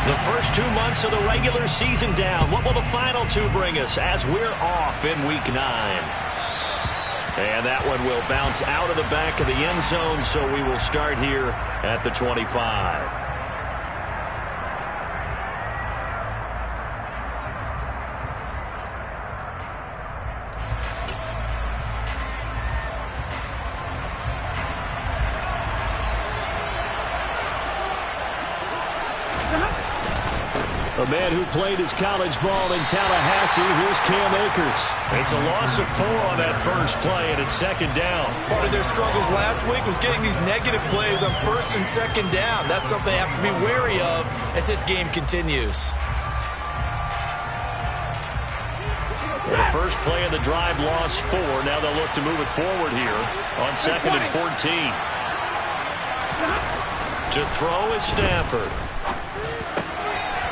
The first 2 months of the regular season down. What will the final 2 bring us as we're off in Week 9? And that one will bounce out of the back of the end zone, so we will start here at the 25. A man who played his college ball in Tallahassee, here's Cam Akers. It's a loss of 4 on that first play, and it's second down. Part of their struggles last week was getting these negative plays on first and second down. That's something they have to be wary of as this game continues. The first play of the drive lost 4. Now they'll look to move it forward here on second and 14. To throw is Stafford.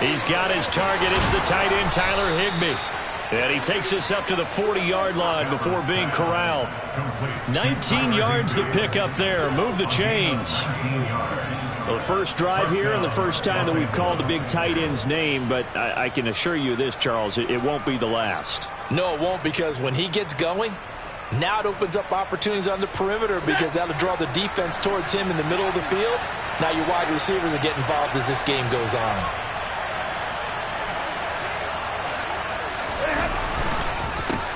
He's got his target. It's the tight end, Tyler Higbee. And he takes us up to the 40-yard line before being corralled. 19 yards the pick up there. Move the chains. Well, the first drive here and the first time that we've called the big tight end's name, but I can assure you this, Charles, it won't be the last. No, it won't, because when he gets going, now it opens up opportunities on the perimeter because that'll draw the defense towards him in the middle of the field. Now your wide receivers are getting involved as this game goes on.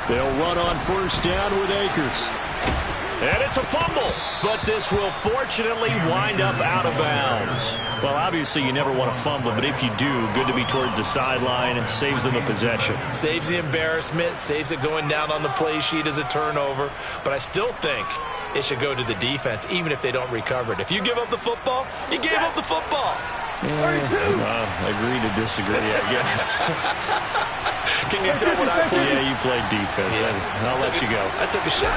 They'll run on first down with Akers. And it's a fumble, but this will fortunately wind up out of bounds. Well, obviously you never want to fumble, but if you do, good to be towards the sideline. Saves them the possession. Saves the embarrassment, saves it going down on the play sheet as a turnover. But I still think it should go to the defense, even if they don't recover it. If you give up the football, you gave up the football. Agree to disagree, I guess. Can you tell what I played? Yeah, you played defense. Yeah. I'll let you go. I took a shot.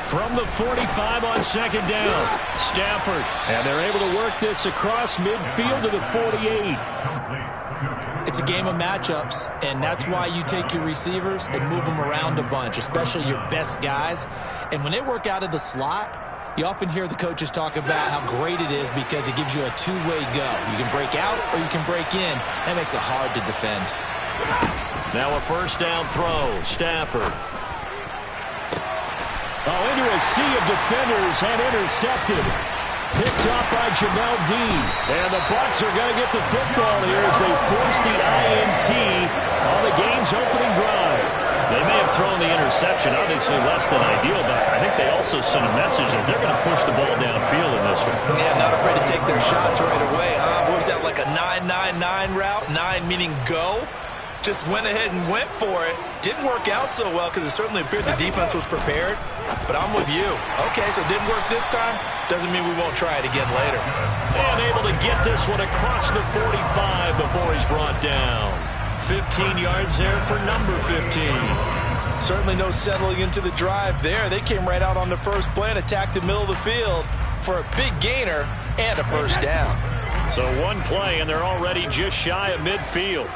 From the 45 on second down, Stafford. And they're able to work this across midfield to the 48. It's a game of matchups, and that's why you take your receivers and move them around a bunch, especially your best guys. And when they work out of the slot, you often hear the coaches talk about how great it is because it gives you a two-way go. You can break out or you can break in. That makes it hard to defend. Now a first down throw. Stafford. Into a sea of defenders and intercepted. Picked up by Jamel Dean. And the Bucs are going to get the football here as they force the INT on the game's opening drive. They may have thrown the interception, obviously less than ideal, but I think they also sent a message that they're going to push the ball downfield in this one. Yeah, not afraid to take their shots right away. What was that, like a 9-9-9 route? 9 meaning go? Just went ahead and went for it. Didn't work out so well because it certainly appeared the defense was prepared. But I'm with you. Okay, so it didn't work this time. Doesn't mean we won't try it again later. And able to get this one across the 45 before he's brought down. 15 yards there for number 15. Certainly no settling into the drive there. They came right out on the first play and attacked the middle of the field for a big gainer and a first down. So one play, and they're already just shy of midfield.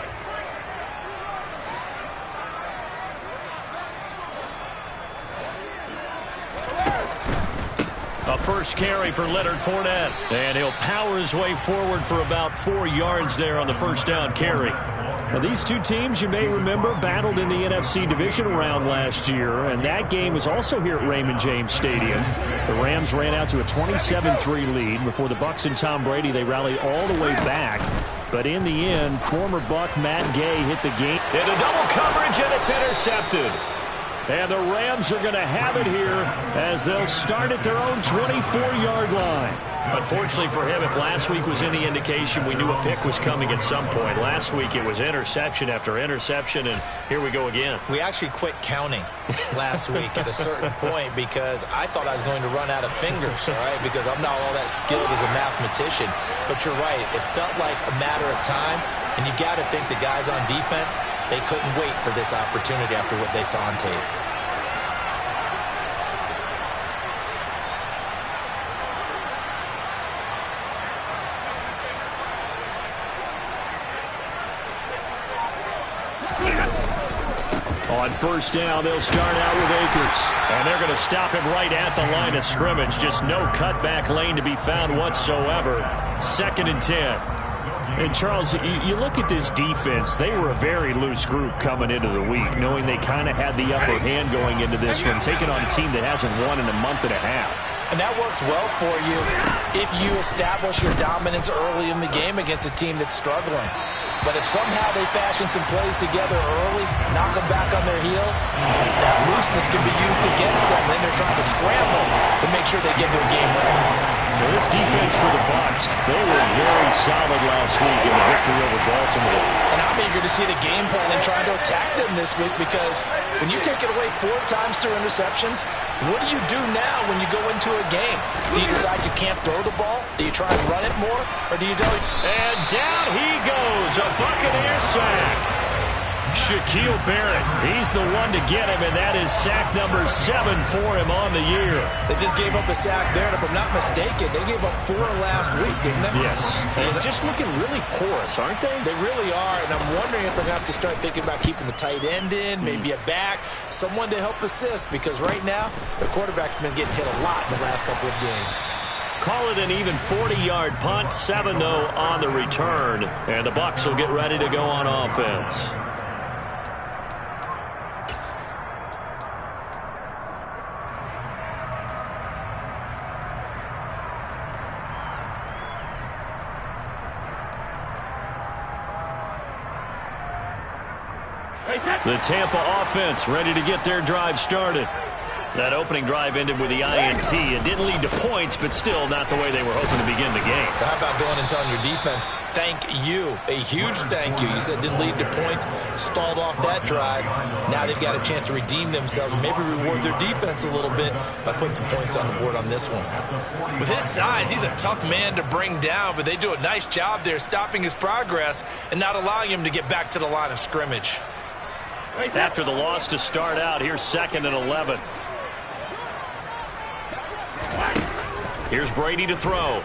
A first carry for Leonard Fournette. And he'll power his way forward for about 4 yards there on the first down carry. Now, these two teams, you may remember, battled in the NFC division round last year, and that game was also here at Raymond James Stadium. The Rams ran out to a 27-3 lead before the Bucs and Tom Brady. They rallied all the way back. But in the end, former Buck Matt Gay hit the game. Into double coverage, and it's intercepted. And the Rams are going to have it here as they'll start at their own 24-yard line. Unfortunately for him, if last week was any indication, we knew a pick was coming at some point. Last week it was interception after interception, and here we go again. We actually quit counting last week at a certain point because I thought I was going to run out of fingers, all right, because I'm not all that skilled as a mathematician. But you're right. It felt like a matter of time, and you got to think the guys on defense, they couldn't wait for this opportunity after what they saw on tape. On first down, they'll start out with Akers. And they're going to stop him right at the line of scrimmage. Just no cutback lane to be found whatsoever. 2nd and 10. And, Charles, you look at this defense, they were a very loose group coming into the week, knowing they kind of had the upper hand going into this one, taking on a team that hasn't won in a month and a half. And that works well for you if you establish your dominance early in the game against a team that's struggling. But if somehow they fashion some plays together early, knock them back on their heels, that looseness can be used against them. Then they're trying to scramble to make sure they get their game right. Well, this defense for the Bucs, they were very solid last week in the victory over Baltimore. And I'm eager to see the game plan and trying to attack them this week, because when you take it away 4 times through interceptions, what do you do now when you go into a game? Do you decide you can't throw the ball? Do you try and run it more? Or do you tell him? And down he goes, a Buccaneer sack. Shaquille Barrett, he's the one to get him, and that is sack number 7 for him on the year. They just gave up a sack there, and if I'm not mistaken, they gave up 4 last week, didn't they? Yes. And just looking really porous, aren't they? They really are, and I'm wondering if they're going to have to start thinking about keeping the tight end in, maybe a back, someone to help assist, because right now, the quarterback's been getting hit a lot in the last couple of games. Call it an even 40-yard punt, 7 though on the return, and the Bucs will get ready to go on offense. The Tampa offense ready to get their drive started. That opening drive ended with the INT. It didn't lead to points, but still not the way they were hoping to begin the game. How about going and telling your defense, thank you, a huge thank you. You said didn't lead to points, stalled off that drive. Now they've got a chance to redeem themselves and maybe reward their defense a little bit by putting some points on the board on this one. With his size, he's a tough man to bring down, but they do a nice job there stopping his progress and not allowing him to get back to the line of scrimmage. After the loss to start out, here's 2nd and 11. Here's Brady to throw.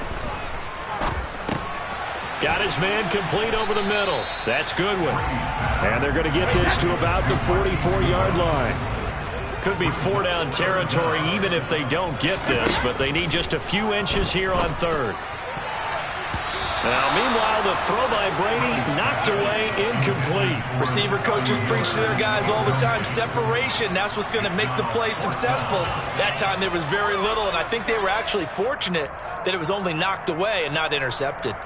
Got his man complete over the middle. That's Goodwin. And they're going to get this to about the 44-yard line. Could be 4 down territory even if they don't get this, but they need just a few inches here on 3rd. Now, meanwhile, the throw by Brady knocked away, incomplete. Receiver coaches preach to their guys all the time. Separation, that's what's going to make the play successful. That time there was very little, and I think they were actually fortunate that it was only knocked away and not intercepted.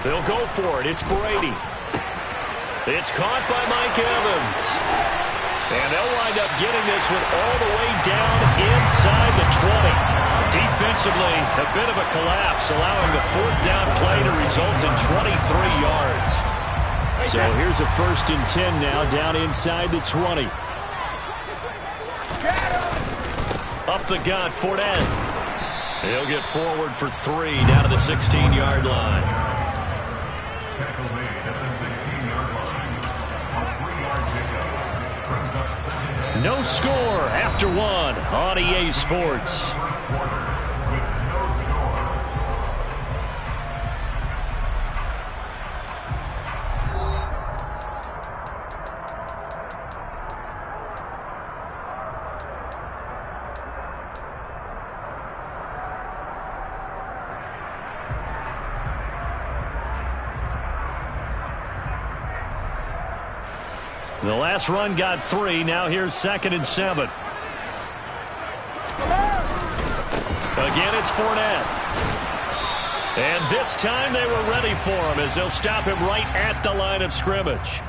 They'll go for it. It's Brady. It's caught by Mike Evans. And they'll wind up getting this one all the way down inside the 20. Defensively, a bit of a collapse, allowing the 4th down play to result in 23 yards. So here's a 1st and 10 now, down inside the 20. Up the gut, Fournette. He'll get forward for 3 down to the 16-yard line. No score after 1 on EA Sports. The last run got 3. Now here's 2nd and 7. Again, it's Fournette. And this time they were ready for him as they'll stop him right at the line of scrimmage.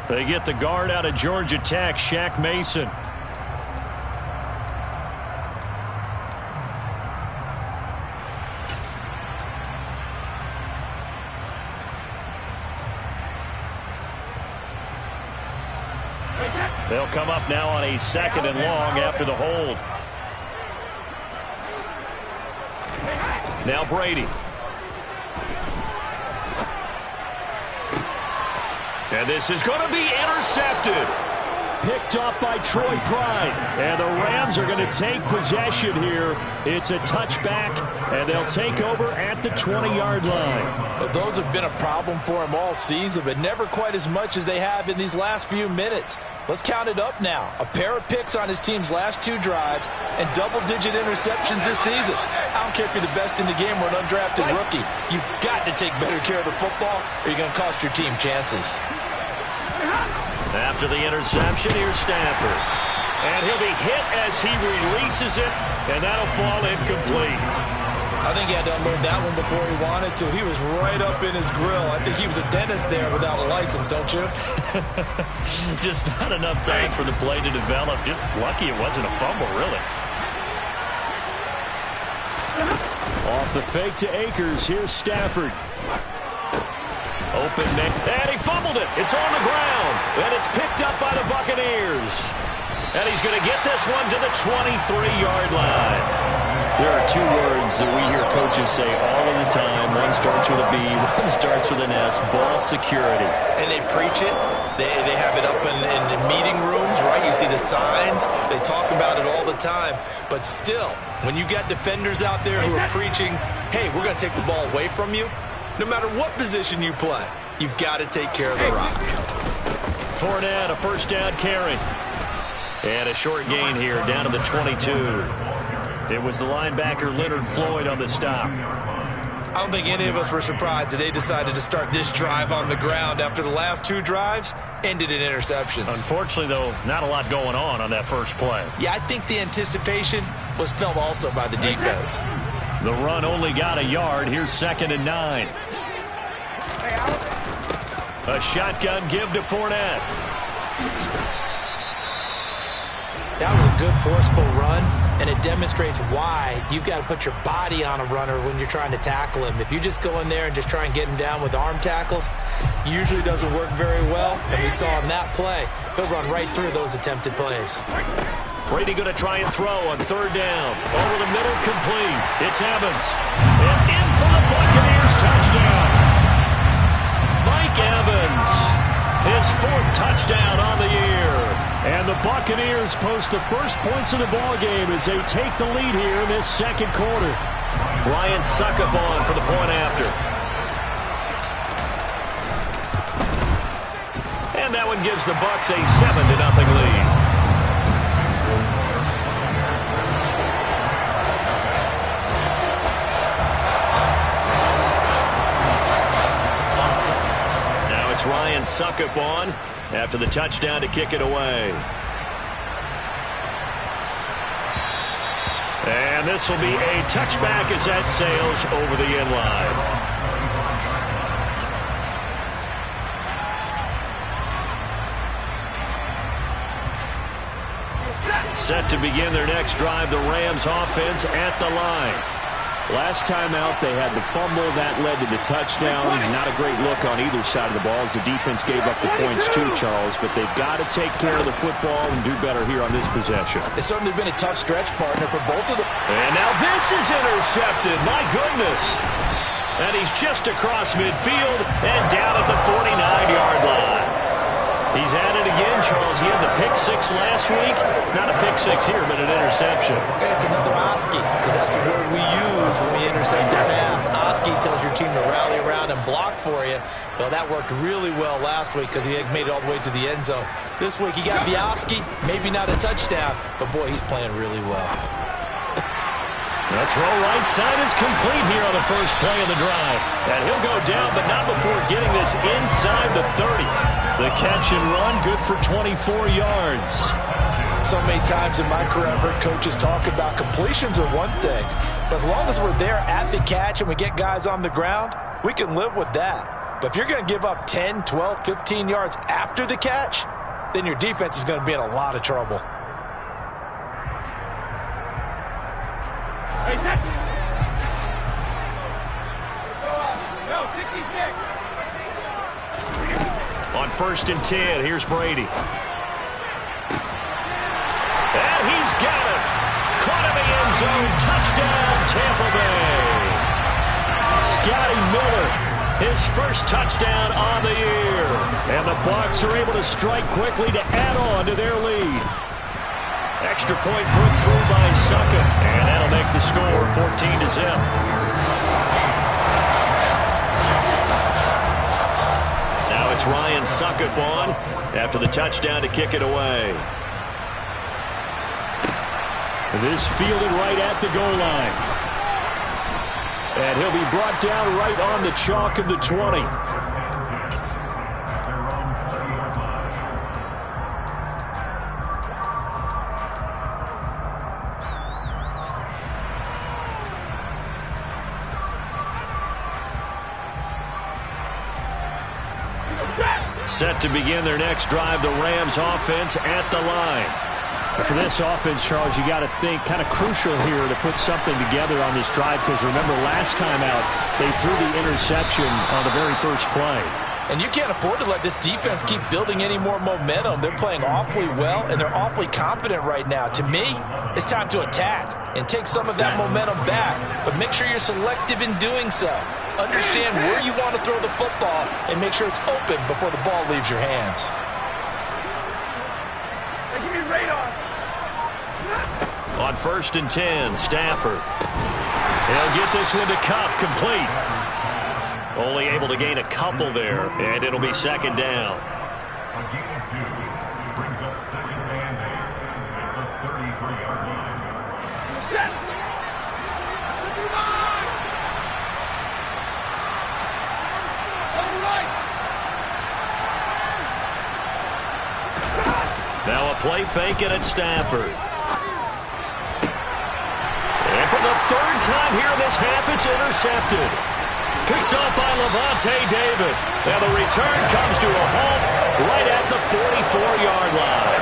They get the guard out of Georgia Tech, Shaq Mason. They'll come up now on a 2nd and long after the hold. Now Brady. And this is going to be intercepted. picked off by Troy Pride. And the Rams are going to take possession here. It's a touchback, and they'll take over at the 20-yard line. Well, those have been a problem for him all season, but never quite as much as they have in these last few minutes. Let's count it up now. A pair of picks on his team's last 2 drives and double-digit interceptions this season. I don't care if you're the best in the game or an undrafted rookie. You've got to take better care of the football or you're going to cost your team chances. After the interception, here's Stafford. And he'll be hit as he releases it, and that'll fall incomplete. I think he had to unload that one before he wanted to. He was right up in his grill. I think he was a dentist there without a license, don't you? Just not enough time for the play to develop. Just lucky it wasn't a fumble, really. Off the fake to Akers. Here's Stafford. Open net, and he fumbled it. It's on the ground, and it's picked up by the Buccaneers. And he's going to get this one to the 23-yard line. There are 2 words that we hear coaches say all of the time. One starts with a B, one starts with an S, ball security. And they preach it. They have it up in meeting rooms, right? You see the signs. They talk about it all the time. But still, when you got defenders out there who are preaching, hey, we're going to take the ball away from you, no matter what position you play, you've got to take care of the rock. Fournette, a first down carry. And a short gain here, down to the 22. It was the linebacker Leonard Floyd on the stop. I don't think any of us were surprised that they decided to start this drive on the ground after the last 2 drives ended in interceptions. Unfortunately, though, not a lot going on that first play. Yeah, I think the anticipation was felt also by the defense. The run only got a yard. Here's 2nd and 9. A shotgun give to Fournette. That was a good forceful run, and it demonstrates why you've got to put your body on a runner when you're trying to tackle him. If you just go in there and just try and get him down with arm tackles, usually doesn't work very well, and we saw in that play, he'll run right through those attempted plays. Brady going to try and throw on 3rd down. Over the middle, complete. It's Evans. And in for the Buccaneers, touchdown. Mike Evans, his 4th touchdown on the year. And the Buccaneers post the first points of the ballgame as they take the lead here in this 2nd quarter. Ryan Succop for the point after. And that one gives the Bucs a 7-0 lead. Ryan Succop after the touchdown to kick it away. And this will be a touchback as that sails over the end line. Set to begin their next drive, the Rams offense at the line. Last time out, they had the fumble. That led to the touchdown. Not a great look on either side of the ball as the defense gave up the points too, Charles. But they've got to take care of the football and do better here on this possession. It's certainly been a tough stretch, partner, for both of them. And now this is intercepted. My goodness. And he's just across midfield and down at the 49-yard line. He's had it again, Charles. He had the pick 6 last week. Not a pick 6 here, but an interception. It's another Oski, because that's the word we use when we intercept a pass. Oski tells your team to rally around and block for you. Well, that worked really well last week because he made it all the way to the end zone. This week he got the Oski, maybe not a touchdown, but boy, he's playing really well. The throw right side is complete here on the first play of the drive. And he'll go down, but not before getting this inside the 30. The catch and run, good for 24 yards. So many times in my career I've heard coaches talk about completions are one thing, but as long as we're there at the catch and we get guys on the ground, we can live with that. But if you're going to give up 10, 12, 15 yards after the catch, then your defense is going to be in a lot of trouble. Hey, no, 56. On 1st and 10, here's Brady. And he's got it. Caught in the end zone. Touchdown, Tampa Bay. Scotty Miller. his first touchdown on the year. And the Bucs are able to strike quickly to add on to their lead. Extra point put through by Succop, and that'll make the score 14-0. Now it's Ryan Succop on after the touchdown to kick it away. This fielded right at the goal line. And he'll be brought down right on the chalk of the 20. Set to begin their next drive, the Rams offense at the line. For this offense, Charles, you got to think kind of crucial here to put something together on this drive, because remember last time out they threw the interception on the very first play. And you can't afford to let this defense keep building any more momentum. They're playing awfully well, and they're awfully confident right now. To me, it's time to attack and take some of that momentum back, but make sure you're selective in doing so. Understand where you want to throw the football and make sure it's open before the ball leaves your hands. Give me radar. On 1st and 10, Stafford. He'll get this one to Kupp, complete. Only able to gain a couple there, and it'll be second down. A gain of 2 brings up second and 8 at the 33-yard line. Set. Now a play fake it at Stafford. And for the third time here in this half, it's intercepted. Picked up by Lavonte David. Now the return comes to a halt right at the 44-yard line.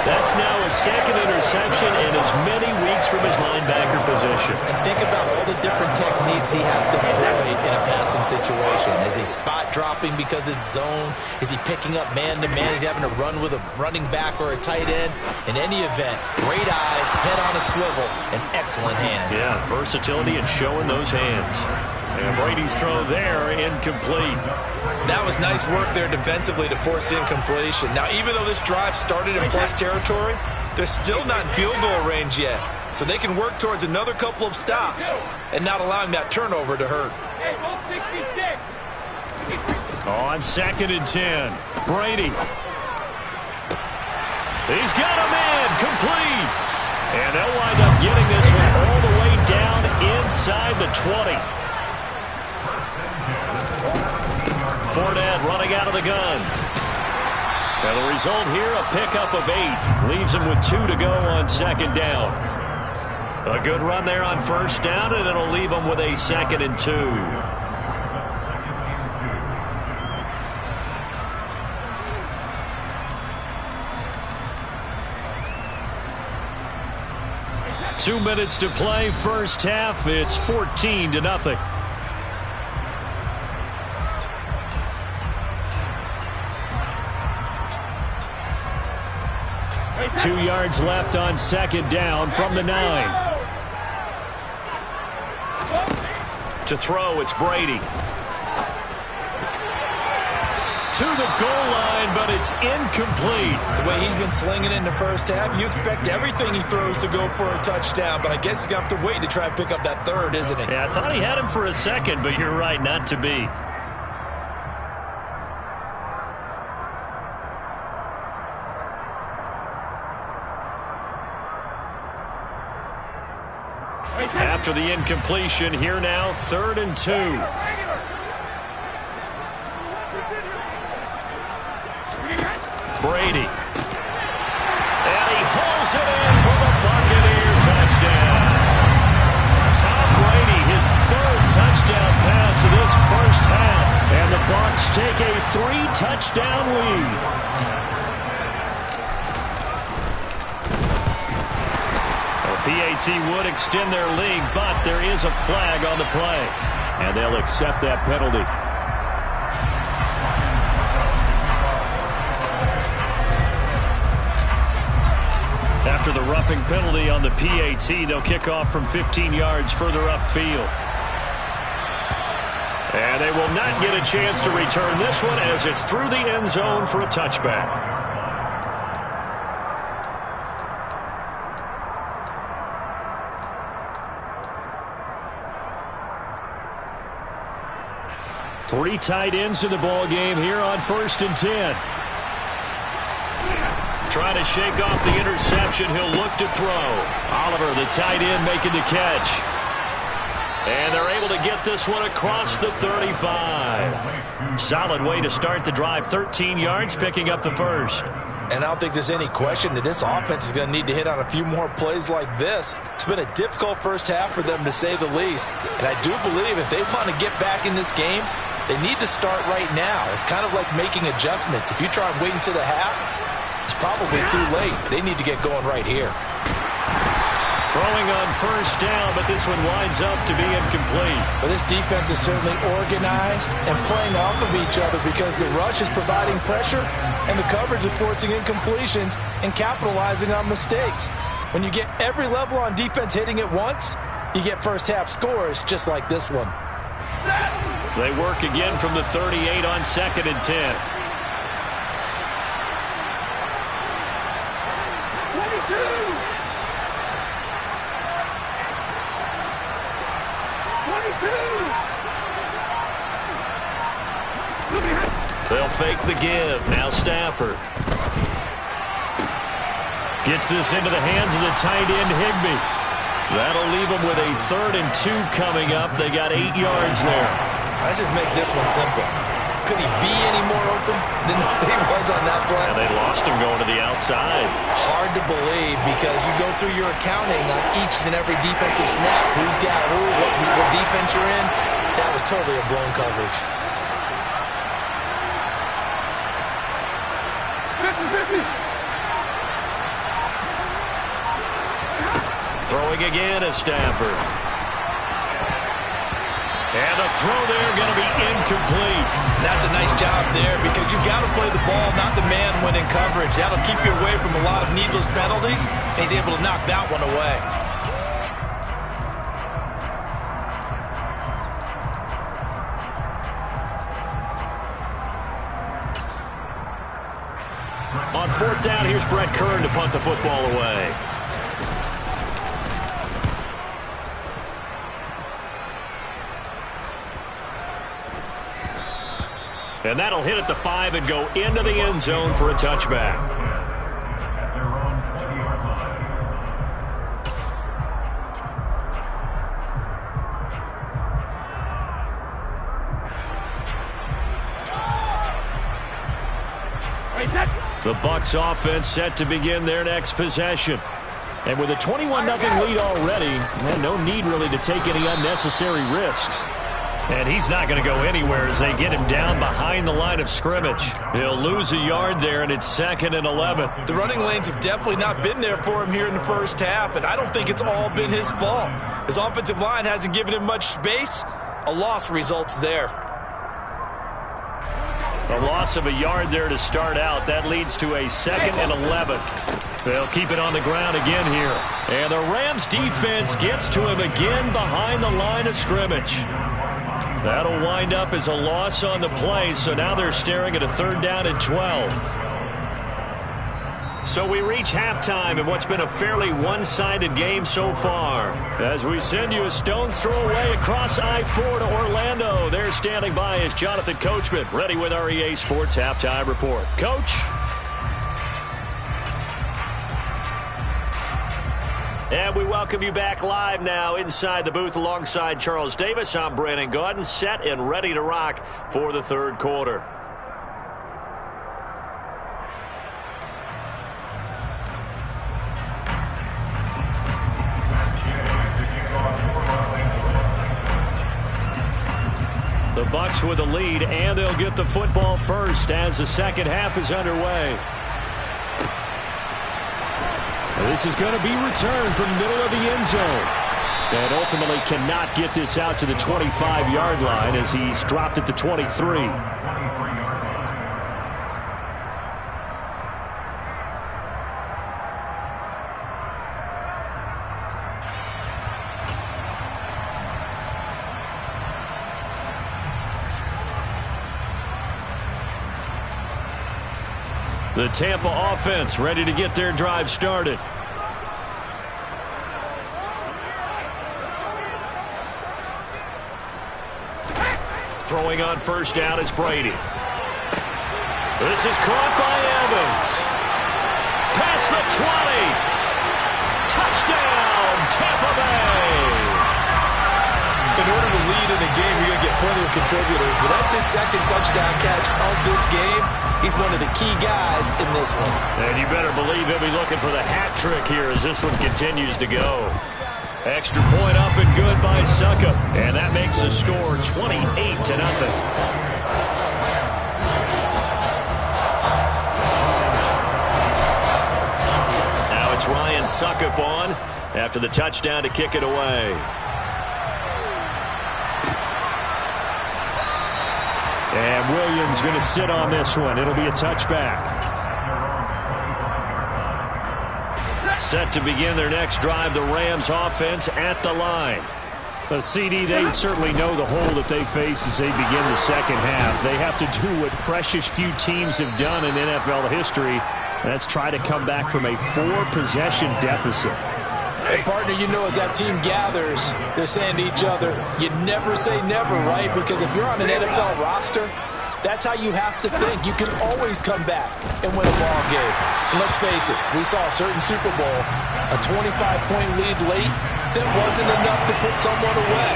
That's now a second interception in as many weeks from his linebacker position. And think about all the different techniques he has to employ in a passing situation. Is he spot dropping because it's zone? Is he picking up man-to-man? Is he having to run with a running back or a tight end? In any event, great eyes, head on a swivel, and excellent hands. Yeah, versatility and showing those hands. And Brady's throw there, incomplete. That was nice work there defensively to force the incompletion. Now, even though this drive started in plus territory, they're still not in field goal range yet. So they can work towards another couple of stops and not allowing that turnover to hurt. Hey, go 66. On 2nd and 10, Brady. He's got a man, complete. And they'll wind up getting this one all the way down inside the 20. Fournette running out of the gun. And the result here, a pickup of 8. Leaves him with 2 to go on second down. A good run there on first down, and it'll leave him with a 2nd and 2. Two minutes to play, first half. It's 14-0. 2 yards left on second down from the 9. To throw, it's Brady. To the goal line, but it's incomplete. The way he's been slinging in the first half, you expect everything he throws to go for a touchdown, but I guess he's going to have to wait to try and pick up that third, isn't he? Yeah, I thought he had him for a second, but you're right, not to be. After the incompletion, here now, 3rd and 2. Brady. And he hauls it in for the Buccaneer touchdown. Tom Brady, his 3rd touchdown pass of this first half. And the Bucs take a 3-touchdown lead. PAT would extend their lead, but there is a flag on the play. And they'll accept that penalty. After the roughing penalty on the PAT, they'll kick off from 15 yards further upfield. And they will not get a chance to return this one as it's through the end zone for a touchback. Three tight ends in the ball game here on 1st and 10. Trying to shake off the interception. He'll look to throw. Oliver, the tight end, making the catch. And they're able to get this one across the 35. Solid way to start the drive. 13 yards, picking up the first. And I don't think there's any question that this offense is going to need to hit on a few more plays like this. It's been a difficult first half for them, to say the least. And I do believe if they want to get back in this game, they need to start right now. It's kind of like making adjustments. If you try and wait until the half, it's probably too late. They need to get going right here. Throwing on 1st down, but this one winds up to be incomplete. Well, this defense is certainly organized and playing off of each other because the rush is providing pressure and the coverage is forcing incompletions and capitalizing on mistakes. When you get every level on defense hitting at once, you get first half scores just like this one. They work again from the 38 on 2nd and 10. 22! They'll fake the give. Now Stafford. Gets this into the hands of the tight end, Higbee. That'll leave them with a 3rd and 2 coming up. They got 8 yards there. Let's just make this one simple. Could he be any more open than he was on that play? And they lost him going to the outside. Hard to believe because you go through your accounting on each and every defensive snap. Who's got who, what defense you're in. That was totally a blown coverage. 50-50. Throwing again is Stafford. And the throw there going to be incomplete. That's a nice job there because you've got to play the ball, not the man when in coverage. That'll keep you away from a lot of needless penalties. And he's able to knock that one away. On 4th down, here's Brett Kern to punt the football away. And that'll hit at the 5 and go into the end zone for a touchback. At their own 20-yard line. The Bucs offense set to begin their next possession. And with a 21-0 lead already, no need really to take any unnecessary risks. And he's not going to go anywhere as they get him down behind the line of scrimmage. He'll lose a yard there, and it's 2nd and 11. The running lanes have definitely not been there for him here in the first half, and I don't think it's all been his fault. His offensive line hasn't given him much space. A loss results there. A loss of a yard there to start out. That leads to a 2nd and 11. They'll keep it on the ground again here. And the Rams defense gets to him again behind the line of scrimmage. That'll wind up as a loss on the play, so now they're staring at a 3rd down and 12. So we reach halftime in what's been a fairly one-sided game so far. As we send you a stone's throw away across I-4 to Orlando. There standing by is Jonathan Coachman, ready with our EA Sports Halftime Report. Coach? And we welcome you back live now inside the booth alongside Charles Davis. I'm Brandon Gaudin, set and ready to rock for the 3rd quarter. The Bucs with the lead, and they'll get the football first as the 2nd half is underway. This is going to be returned from the middle of the end zone. And ultimately cannot get this out to the 25-yard line as he's dropped at the 23. The Tampa offense ready to get their drive started. Throwing on first down is Brady. This is caught by Evans. Past the 20. Touchdown, Tampa Bay. In order to lead in a game, you're going to get plenty of contributors, but that's his second touchdown catch of this game. He's one of the key guys in this one. And you better believe he'll be looking for the hat trick here as this one continues to go. Extra point up and good by Succop. And that makes the score 28-0. Now it's Ryan Succop on after the touchdown to kick it away. And Williams going to sit on this one. It'll be a touchback. Set to begin their next drive, the Rams offense at the line. The CD, they certainly know the hole that they face as they begin the second half. They have to do what precious few teams have done in NFL history. That's try to come back from a 4-possession deficit. Hey, partner, you know as that team gathers, they're saying to each other, you never say never, right? Because if you're on an NFL roster, that's how you have to think. You can always come back and win a ball game. And let's face it, we saw a certain Super Bowl, a 25-point lead late, that wasn't enough to put someone away.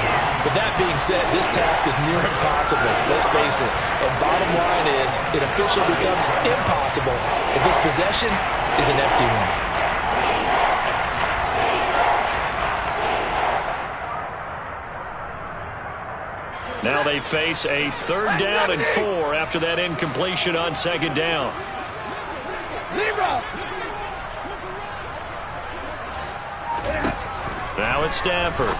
But that being said, this task is near impossible. Let's face it. And bottom line is, it officially becomes impossible if this possession is an empty one. Now they face a 3rd down and 4 after that incompletion on 2nd down. Now it's Stafford.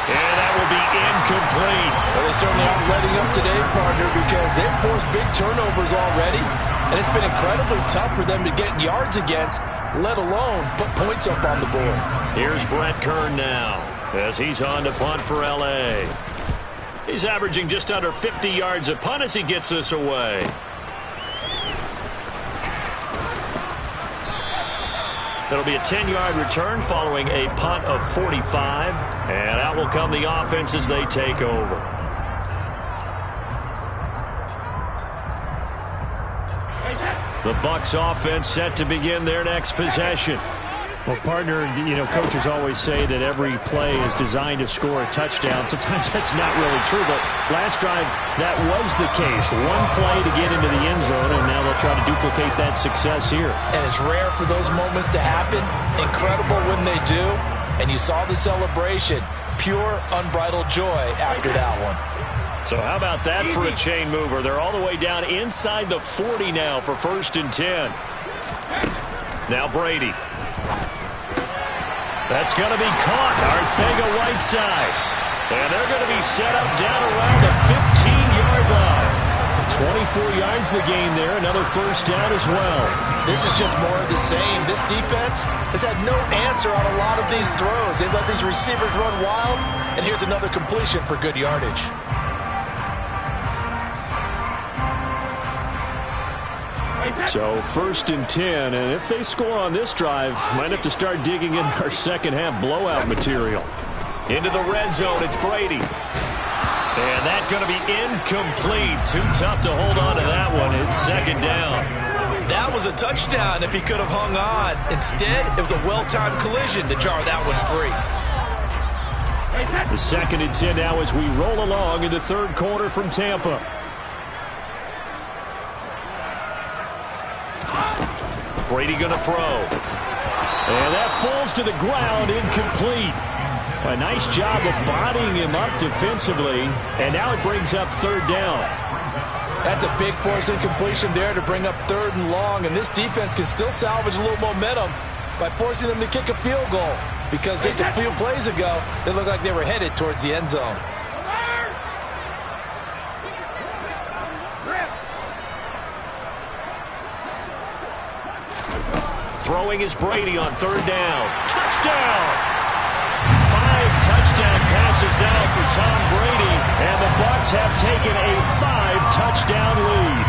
And that will be incomplete. Well, they certainly aren't letting up today, partner, because they've forced big turnovers already. And it's been incredibly tough for them to get yards against, let alone put points up on the board. Here's Brett Kern now as he's on to punt for L.A. He's averaging just under 50 yards a punt as he gets this away. It'll be a 10-yard return following a punt of 45. And out will come the offense as they take over. The Bucs offense set to begin their next possession. Well, partner, you know, coaches always say that every play is designed to score a touchdown. Sometimes that's not really true, but last drive, that was the case. One play to get into the end zone, and now they'll try to duplicate that success here. And it's rare for those moments to happen. Incredible when they do. And you saw the celebration. Pure, unbridled joy after that one. So how about that for a chain mover? They're all the way down inside the 40 now for 1st and 10. Now Brady. That's going to be caught. Arcega-Whiteside. And they're going to be set up down around the 15-yard line. 24 yards the gain there. Another 1st down as well. This is just more of the same. This defense has had no answer on a lot of these throws. They let these receivers run wild. And here's another completion for good yardage. So 1st and 10, and if they score on this drive, might have to start digging in our second half blowout material. Into the red zone, it's Brady. And that's going to be incomplete. Too tough to hold on to that one. It's 2nd down. That was a touchdown if he could have hung on. Instead, it was a well-timed collision to jar that one free. The 2nd and 10 now as we roll along in the 3rd quarter from Tampa. Brady going to throw. And that falls to the ground, incomplete. A nice job of bodying him up defensively. And now it brings up 3rd down. That's a big force incompletion there to bring up 3rd and long. And this defense can still salvage a little momentum by forcing them to kick a field goal. Because just a few plays ago, they looked like they were headed towards the end zone. Throwing is Brady on 3rd down. Touchdown! 5 touchdown passes now for Tom Brady, and the Bucs have taken a 5-touchdown lead.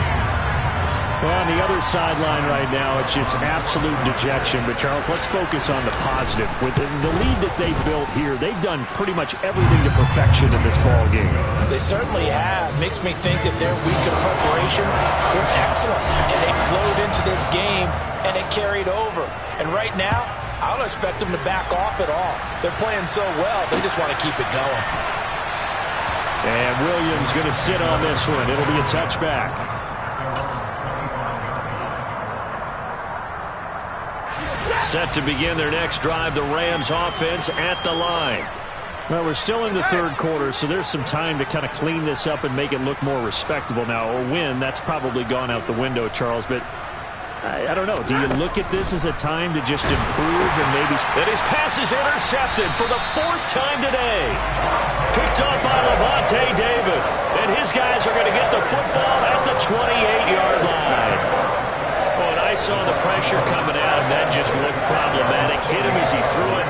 Well, on the other sideline right now, it's just absolute dejection. But, Charles, let's focus on the positive. With the lead that they've built here, they've done pretty much everything to perfection in this ball game. They certainly have. Makes me think that their week of preparation was excellent. And they flowed into this game, and it carried over. And right now, I don't expect them to back off at all. They're playing so well, they just want to keep it going. And Williams going to sit on this one. It'll be a touchback. Set to begin their next drive, the Rams offense at the line. Well, we're still in the third quarter, so there's some time to kind of clean this up and make it look more respectable. Now, a win, that's probably gone out the window, Charles, but I don't know. Do you look at this as a time to just improve and maybe... And his pass is intercepted for the fourth time today. Picked up by Lavonte David. And his guys are going to get the football at the 28-yard line. Oh, and I saw the pressure coming out, and that just looked problematic. Hit him as he threw it,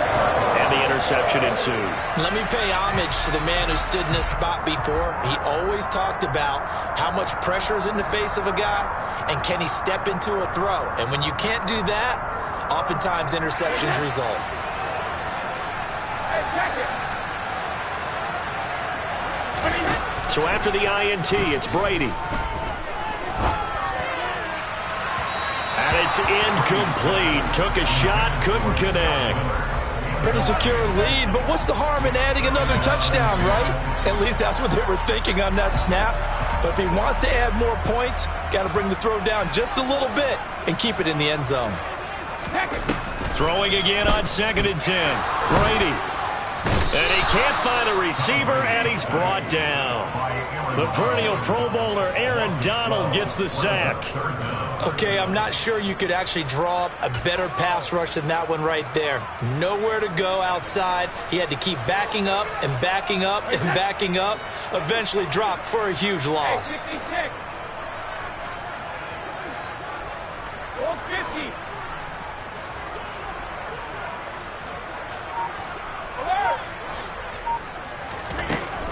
and the interception ensued. Let me pay homage to the man who stood in this spot before. He always talked about how much pressure is in the face of a guy, and can he step into a throw. And when you can't do that, oftentimes interceptions result. So after the INT, it's Brady. And it's incomplete. Took a shot, couldn't connect. Pretty secure lead, but what's the harm in adding another touchdown, right? At least that's what they were thinking on that snap. But if he wants to add more points, got to bring the throw down just a little bit and keep it in the end zone. Throwing again on 2nd and 10. Brady. And he can't find a receiver, and he's brought down. The perennial Pro Bowler Aaron Donald gets the sack. Okay, I'm not sure you could actually draw up a better pass rush than that one right there. Nowhere to go outside. He had to keep backing up and backing up and backing up. Eventually dropped for a huge loss.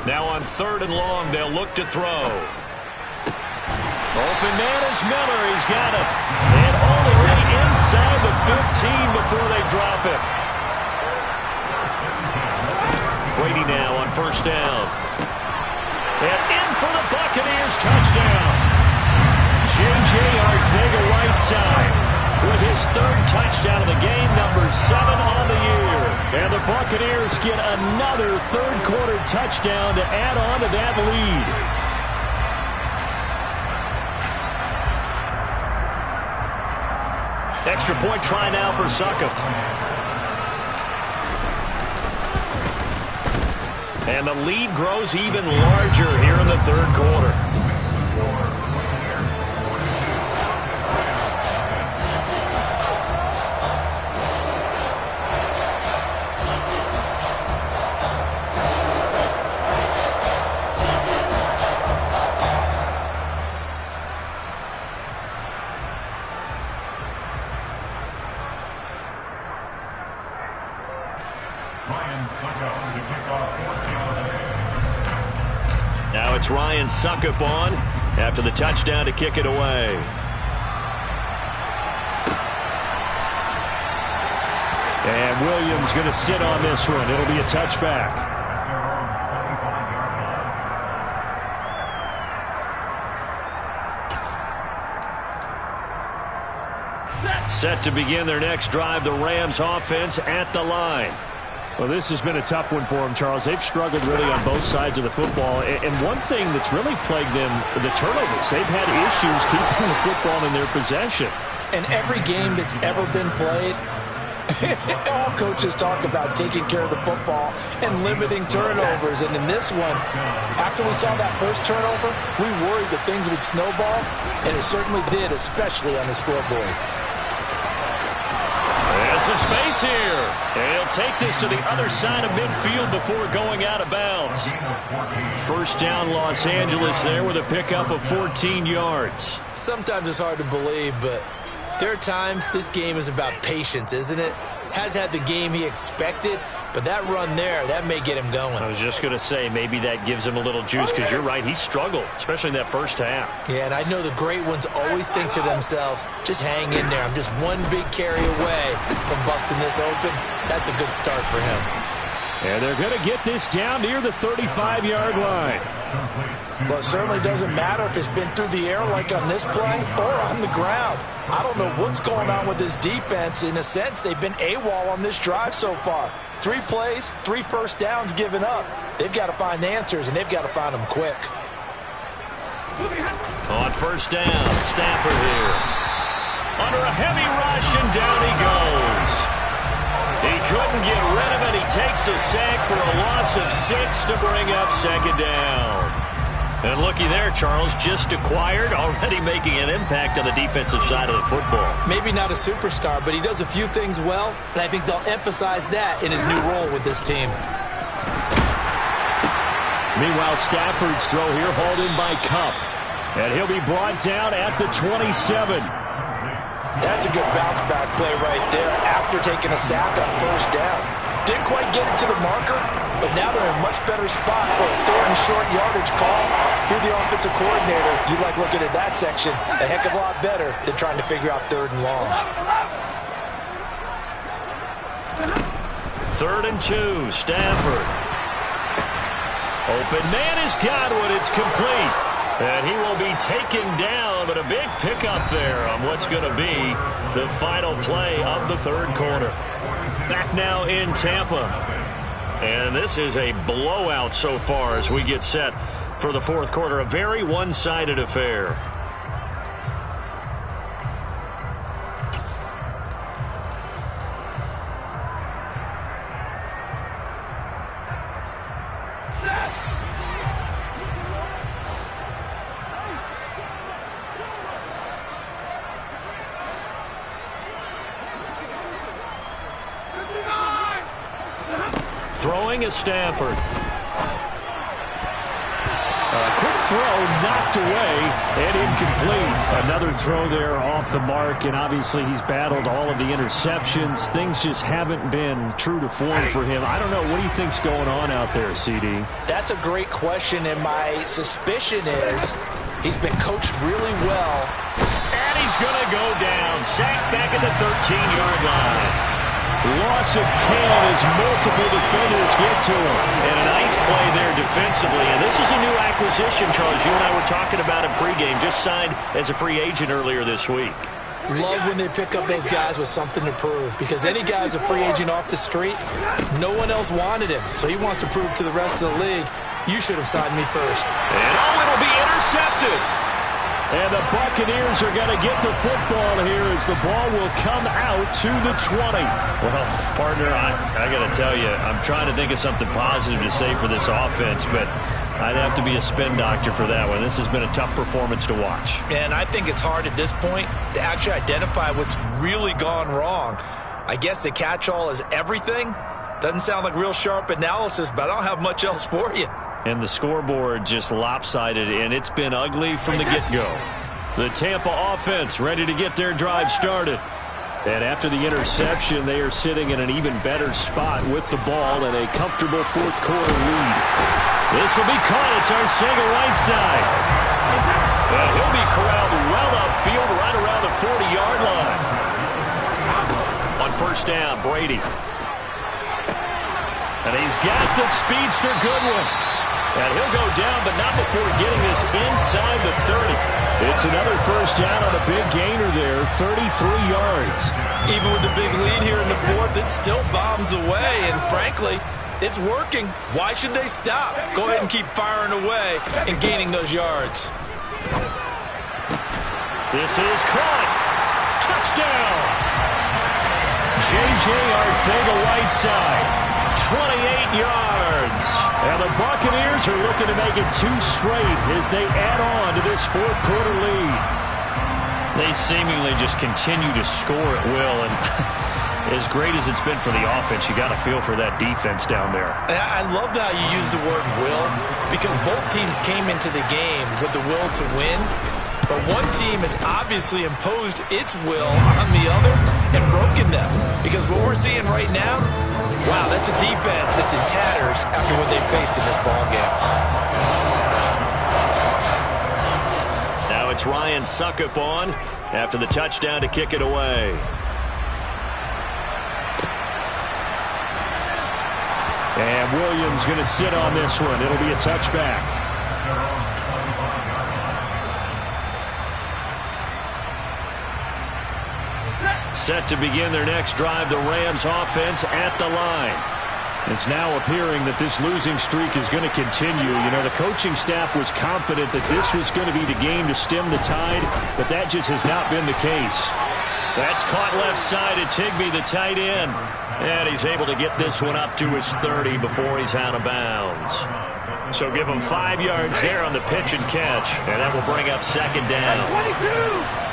Now on 3rd and long, they'll look to throw. Open man is Miller. He's got it. And all the way inside the 15 before they drop it. Brady now on 1st down. And in for the Buccaneers touchdown. J.J. Arcega-Whiteside with his 3rd touchdown of the game, number 7 on the year. And the Buccaneers get another 3rd quarter touchdown to add on to that lead. Extra point try now for Succop. And the lead grows even larger here in the 3rd quarter. Now it's Ryan Succop on after the touchdown to kick it away. And Williams going to sit on this one. It'll be a touchback. Set to begin their next drive, the Rams offense at the line. Well, this has been a tough one for them, Charles. They've struggled really on both sides of the football. And one thing that's really plagued them, the turnovers. They've had issues keeping the football in their possession. In every game that's ever been played, all coaches talk about taking care of the football and limiting turnovers. And in this one, after we saw that first turnover, we worried that things would snowball, and it certainly did, especially on the scoreboard. There's some space here. And he'll take this to the other side of midfield before going out of bounds. First down, Los Angeles there with a pickup of 14 yards. Sometimes it's hard to believe, but there are times this game is about patience, isn't it? has had the game he expected, but that run there, that may get him going. I was just going to say, maybe that gives him a little juice, because you're right, he struggled, especially in that first half. Yeah, and I know the great ones always think to themselves, just hang in there. I'm just one big carry away from busting this open. That's a good start for him. And they're going to get this down near the 35-yard line. Well, it certainly doesn't matter if it's been through the air like on this play or on the ground. I don't know what's going on with this defense. In a sense, they've been AWOL on this drive so far. 3 plays, 3 first downs given up. They've got to find answers, and they've got to find them quick. On first down, Stafford here. Under a heavy rush, and down he goes. He couldn't get rid of it. He takes a sack for a loss of 6 to bring up second down. And looky there, Charles, just acquired, already making an impact on the defensive side of the football. Maybe not a superstar, but he does a few things well, and I think they'll emphasize that in his new role with this team. Meanwhile, Stafford's throw here hauled in by Kupp. And he'll be brought down at the 27. That's a good bounce-back play right there after taking a sack on first down. Didn't quite get it to the marker, but now they're in a much better spot for a 3rd and short yardage call. If you're the offensive coordinator, you like looking at that section a heck of a lot better than trying to figure out 3rd and long. 3rd and 2, Stafford. Open man is Godwin. It's complete. And he will be taken down, but a big pickup there on what's going to be the final play of the 3rd quarter. Back now in Tampa. And this is a blowout so far as we get set for the 4th quarter. A very one-sided affair. Throwing is Stafford. Quick throw knocked away and incomplete. Another throw there off the mark, and obviously he's battled all of the interceptions. Things just haven't been true to form for him. I don't know. What do you think's going on out there, CD? That's a great question, and my suspicion is he's been coached really well. And he's going to go down. Sacked back at the 13-yard line. Loss of 10 as multiple defenders get to him. And a nice play there defensively. And this is a new acquisition, Charles. You and I were talking about him pregame. Just signed as a free agent earlier this week. Love when they pick up those guys with something to prove. Because any guy who's a free agent off the street, no one else wanted him. So he wants to prove to the rest of the league, you should have signed me first. And it'll be intercepted. And the Buccaneers are going to get the football here as the ball will come out to the 20. Well, partner, I got to tell you, I'm trying to think of something positive to say for this offense, but I'd have to be a spin doctor for that one. This has been a tough performance to watch. And I think it's hard at this point to actually identify what's really gone wrong. I guess the catch-all is everything. Doesn't sound like real sharp analysis, but I don't have much else for you. And the scoreboard just lopsided, and it's been ugly from the get-go. The Tampa offense ready to get their drive started. And after the interception, they are sitting in an even better spot with the ball and a comfortable 4th quarter lead. This will be caught. It's Arcega-Whiteside. And he'll be corralled well upfield right around the 40-yard line. On first down, Brady. And he's got the speedster Goodwin. And he'll go down, but not before getting this inside the 30. It's another first down on a big gainer there, 33 yards. Even with the big lead here in the 4th, it still bombs away. And frankly, it's working. Why should they stop? Go ahead and keep firing away and gaining those yards. This is caught. Touchdown. J.J. Arcega-Whiteside. 28 yards. And the Buccaneers are looking to make it 2 straight as they add on to this 4th quarter lead. They seemingly just continue to score at will. And as great as it's been for the offense, you got to feel for that defense down there. I love how you use the word will, because both teams came into the game with the will to win. But one team has obviously imposed its will on the other and broken them. Because what we're seeing right now, wow, that's a defense that's in tatters after what they faced in this ballgame. Now it's Ryan Suckup on after the touchdown to kick it away. And Williams going to sit on this one. It'll be a touchback. Set to begin their next drive, the Rams offense at the line. It's now appearing that this losing streak is going to continue. You know, the coaching staff was confident that this was going to be the game to stem the tide, but that just has not been the case. That's caught left side. It's Higbee, the tight end. And he's able to get this one up to his 30 before he's out of bounds. So give him 5 yards there on the pitch and catch, and that will bring up second down. 22.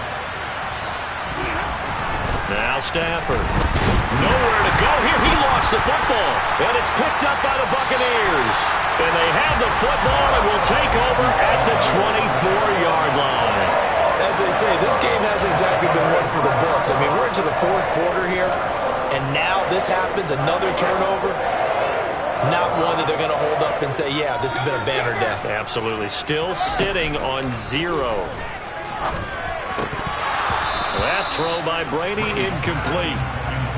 Now Stafford. Nowhere to go here. He lost the football. And it's picked up by the Buccaneers. And they have the football and will take over at the 24-yard line. As they say, this game hasn't exactly been one for the books. I mean, we're into the fourth quarter here, and now this happens, another turnover. Not one that they're going to hold up and say, yeah, this has been a banner day. Absolutely. Still sitting on 0. That throw by Brady incomplete.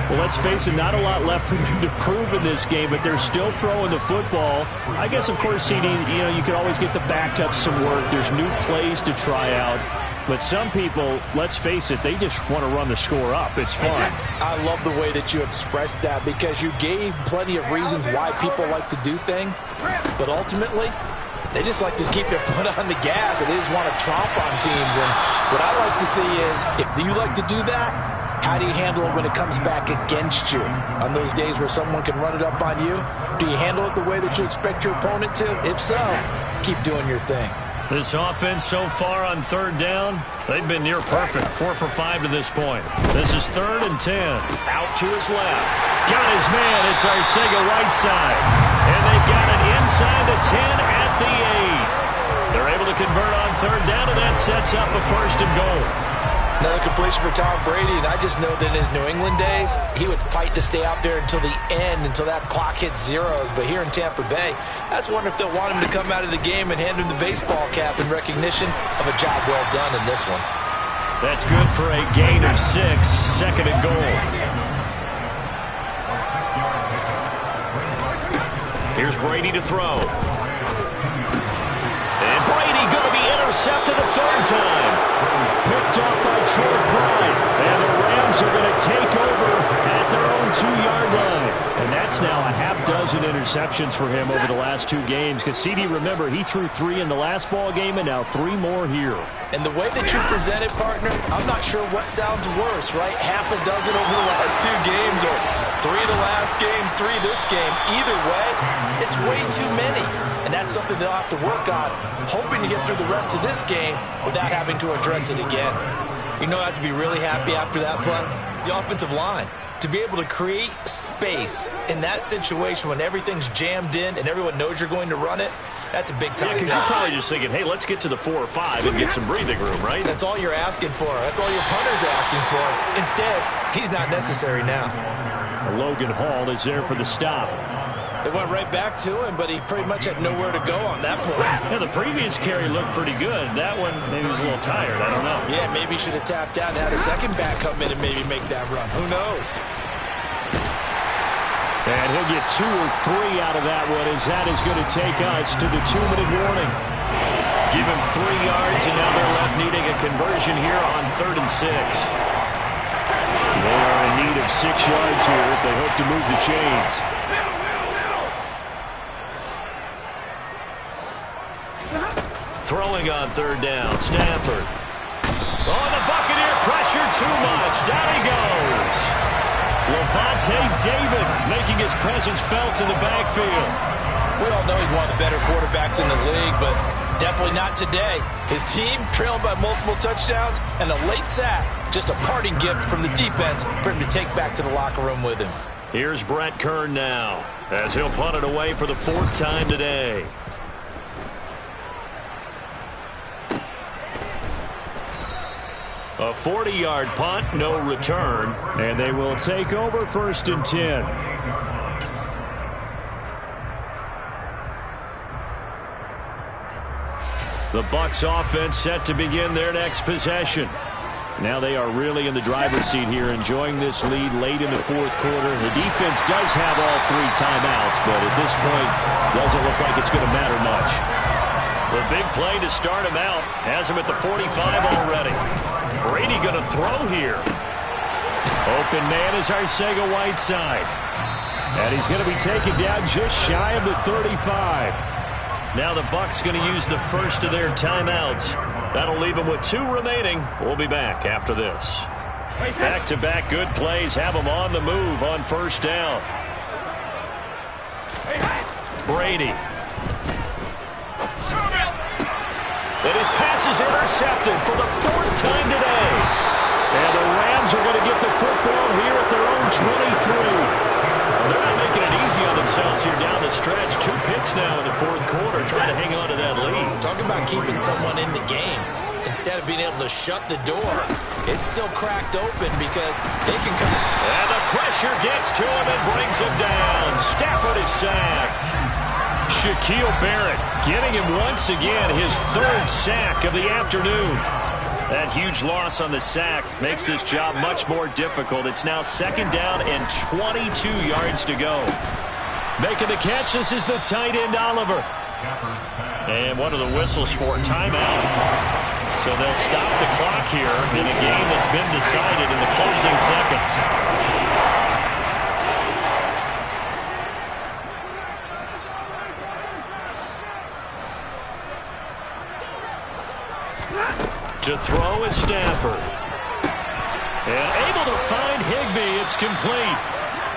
Well, let's face it, not a lot left for them to prove in this game, but they're still throwing the football. I guess, of course, CD, you know, you could always get the backups some work. There's new plays to try out. But some people, let's face it, they just want to run the score up. It's fun. I love the way that you expressed that because you gave plenty of reasons why people like to do things. But ultimately, they just like to keep their foot on the gas and they just want to tromp on teams. And what I like to see is, if you like to do that, how do you handle it when it comes back against you? On those days where someone can run it up on you, do you handle it the way that you expect your opponent to? If so, keep doing your thing. This offense so far on third down, they've been near perfect. 4 for 5 to this point. This is 3rd and 10. Out to his left. Got his man. It's Arcega right side. And they've got it inside the 10 at the 8. They're able to convert on third down, and that sets up a 1st and goal. Another completion for Tom Brady, and I just know that in his New England days, he would fight to stay out there until the end, until that clock hit zeros. But here in Tampa Bay, I just wonder if they'll want him to come out of the game and hand him the baseball cap in recognition of a job well done in this one. That's good for a gain of 6, 2nd and goal. Here's Brady to throw. And Brady going to be intercepted a 3rd time. Picked off by Troy Pride. And the Rams are going to take over at their own 2-yard line. And that's now a half-dozen interceptions for him over the last 2 games. Because CD, remember, he threw 3 in the last ball game and now 3 more here. And the way that you present it, partner, I'm not sure what sounds worse, right? Half a dozen over the last 2 games or 3 the last game, 3 this game. Either way, it's way too many. And that's something they'll have to work on, hoping to get through the rest of this game without having to address it again. You know, has to be really happy after that play? The offensive line. To be able to create space in that situation when everything's jammed in and everyone knows you're going to run it, that's a big time. Yeah, because you're probably just thinking, hey, let's get to the 4 or 5 and get some breathing room, right? That's all you're asking for. That's all your punter's asking for. Instead, he's not necessary now. Logan Hall is there for the stop. They went right back to him, but he pretty much had nowhere to go on that play. Yeah, the previous carry looked pretty good. That one, maybe he was a little tired. I don't know. Yeah, maybe he should have tapped out and had a second back come in and maybe make that run. Who knows? And he'll get 2 or 3 out of that one, as that is going to take us to the 2-minute warning. Give him 3 yards, and now they're left needing a conversion here on 3rd and 6. They are in need of 6 yards here if they hope to move the chains. Throwing on 3rd down, Stafford. Oh, the Buccaneer pressure too much. Down he goes. Lavonte David making his presence felt in the backfield. We all know he's one of the better quarterbacks in the league, but definitely not today. His team trailing by multiple touchdowns and a late sack. Just a parting gift from the defense for him to take back to the locker room with him. Here's Brett Kern now, as he'll punt it away for the 4th time today. A 40-yard punt, no return. And they will take over 1st and 10. The Bucs offense set to begin their next possession. Now they are really in the driver's seat here, enjoying this lead late in the 4th quarter. The defense does have all 3 timeouts, but at this point, doesn't look like it's going to matter much. The big play to start him out has him at the 45 already. Brady going to throw here. Open man is Arcega-Whiteside. And he's going to be taken down just shy of the 35. Now the Bucs going to use the first of their timeouts. That'll leave them with 2 remaining. We'll be back after this. Back-to-back good plays have them on the move on 1st down. Brady. And his pass is intercepted for the 4th time today. And the Rams are going to get the football here at their own 23. They're not making it easy on themselves here down the stretch. 2 picks now in the 4th quarter, trying to hang on to that lead. Talk about keeping someone in the game. Instead of being able to shut the door, it's still cracked open because they can come. And the pressure gets to him and brings him down. Stafford is sacked. Shaquille Barrett getting him once again, his 3rd sack of the afternoon. That huge loss on the sack makes this job much more difficult. It's now 2nd down and 22 yards to go. Making the catch, this is the tight end, Oliver. And one of the whistles for a timeout. So they'll stop the clock here in a game that's been decided in the closing seconds. To throw is Stafford. And able to find Higbee. It's complete.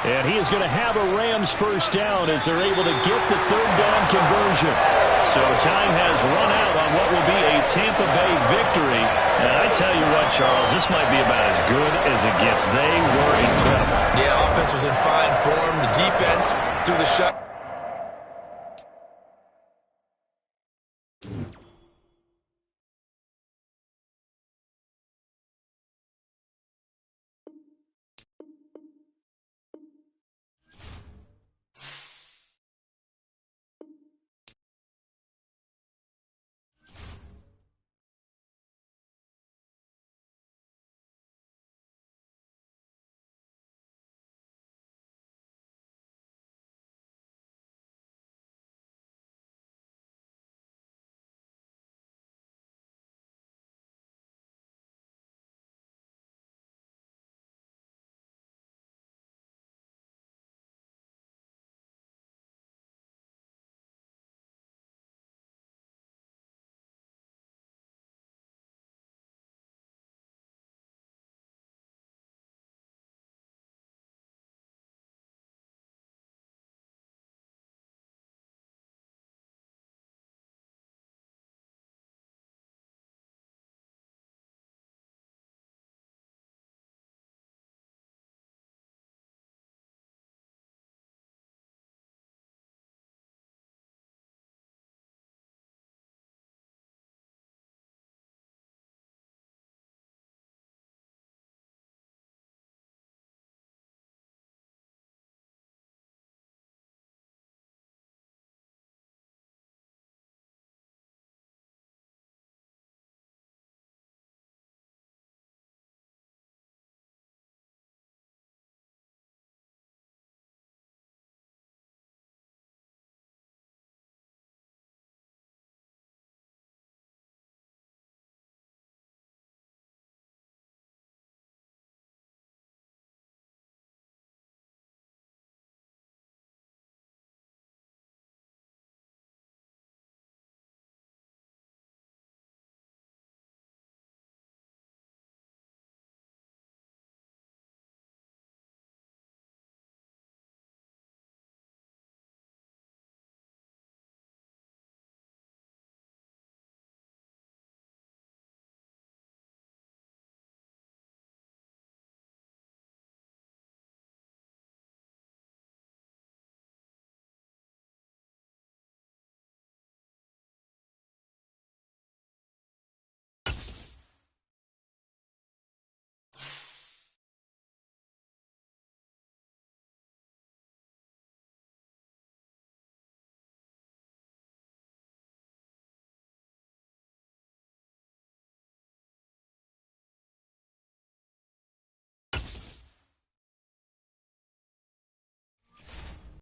And he is going to have a Rams 1st down as they're able to get the 3rd down conversion. So time has run out on what will be a Tampa Bay victory. And I tell you what, Charles, this might be about as good as it gets. They were incredible. Yeah, offense was in fine form. The defense through the shut.